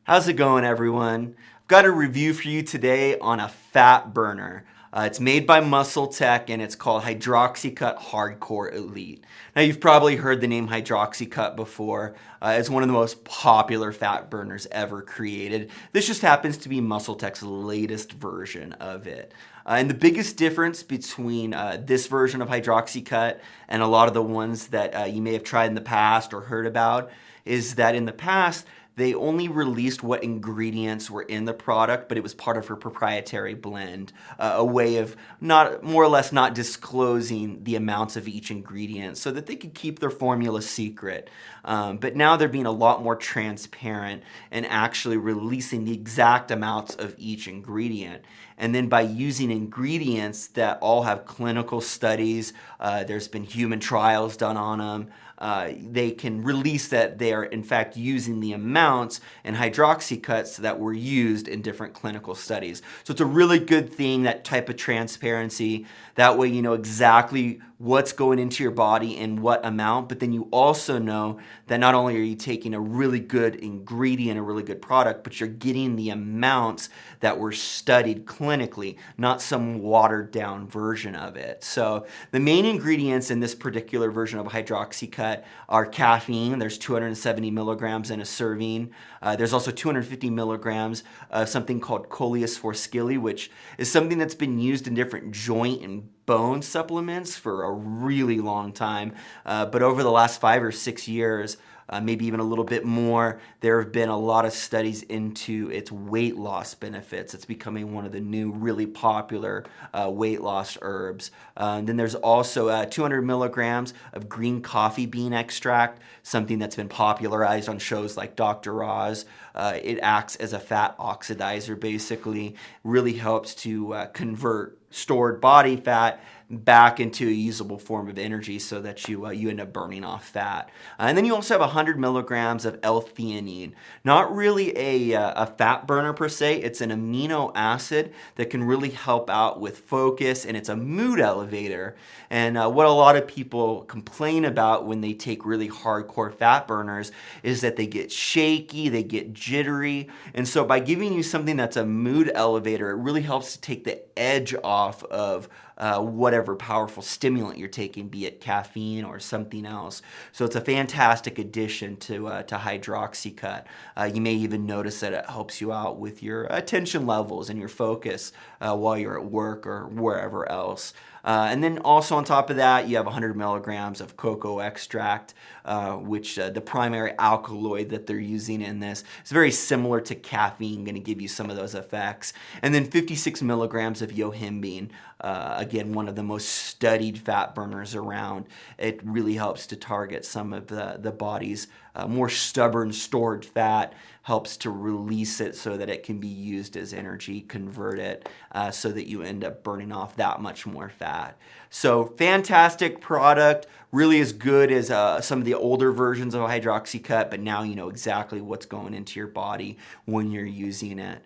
How's it going, everyone? I've got a review for you today on a fat burner. It's made by Muscle Tech and it's called Hydroxycut Hardcore Elite. Now, you've probably heard the name Hydroxycut before. It's one of the most popular fat burners ever created. This just happens to be Muscle Tech's latest version of it. And the biggest difference between this version of Hydroxycut and a lot of the ones that you may have tried in the past or heard about is that in the past, they only released what ingredients were in the product, but it was part of her proprietary blend, a way of more or less not disclosing the amounts of each ingredient so that they could keep their formula secret. But now they're being a lot more transparent and actually releasing the exact amounts of each ingredient. And then by using ingredients that all have clinical studies, there's been human trials done on them, they can release that they are in fact using the amounts and hydroxycuts that were used in different clinical studies. So it's a really good thing, that type of transparency. That way you know exactly what's going into your body and what amount, but then you also know that not only are you taking a really good ingredient, a really good product, but you're getting the amounts that were studied clinically, not some watered down version of it. So the main ingredients in this particular version of Hydroxycut are caffeine. There's 270 milligrams in a serving. There's also 250 milligrams of something called Coleus forskilli, which is something that's been used in different joint and bone supplements for a really long time. But over the last 5 or 6 years, maybe even a little bit more, there have been a lot of studies into its weight loss benefits. It's becoming one of the new really popular weight loss herbs. Then there's also 200 milligrams of green coffee bean extract, something that's been popularized on shows like Dr. Oz. It acts as a fat oxidizer, basically. Really helps to convert stored body fat back into a usable form of energy so that you end up burning off fat. And then you also have 100 milligrams of L-theanine. Not really a fat burner per se, it's an amino acid that can really help out with focus, and it's a mood elevator. And what a lot of people complain about when they take really hardcore fat burners is that they get shaky, they get jittery. And so by giving you something that's a mood elevator, it really helps to take the edge off of whatever powerful stimulant you're taking, be it caffeine or something else. So it's a fantastic addition to Hydroxycut. You may even notice that it helps you out with your attention levels and your focus while you're at work or wherever else. And then also on top of that, you have 100 milligrams of cocoa extract, which the primary alkaloid that they're using in this is very similar to caffeine, going to give you some of those effects. And then 56 milligrams of yohimbine, again, one of the most studied fat burners around. It really helps to target some of the body's more stubborn stored fat, helps to release it so that it can be used as energy, convert it so that you end up burning off that much more fat. So fantastic product, really as good as some of the older versions of Hydroxycut, but now you know exactly what's going into your body when you're using it.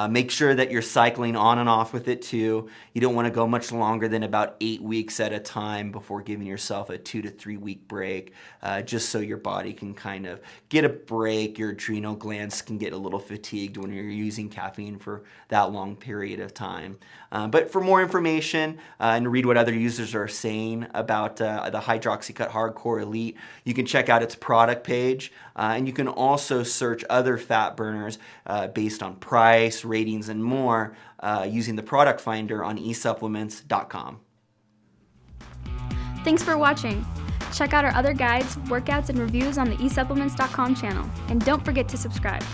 Make sure that you're cycling on and off with it too. You don't want to go much longer than about 8 weeks at a time before giving yourself a 2 to 3 week break, just so your body can kind of get a break. Your adrenal glands can get a little fatigued when you're using caffeine for that long period of time. But for more information and read what other users are saying about the Hydroxycut Hardcore Elite, you can check out its product page, and you can also search other fat burners based on price, ratings, and more using the product finder on esupplements.com. Thanks for watching. Check out our other guides, workouts, and reviews on the esupplements.com channel. And don't forget to subscribe.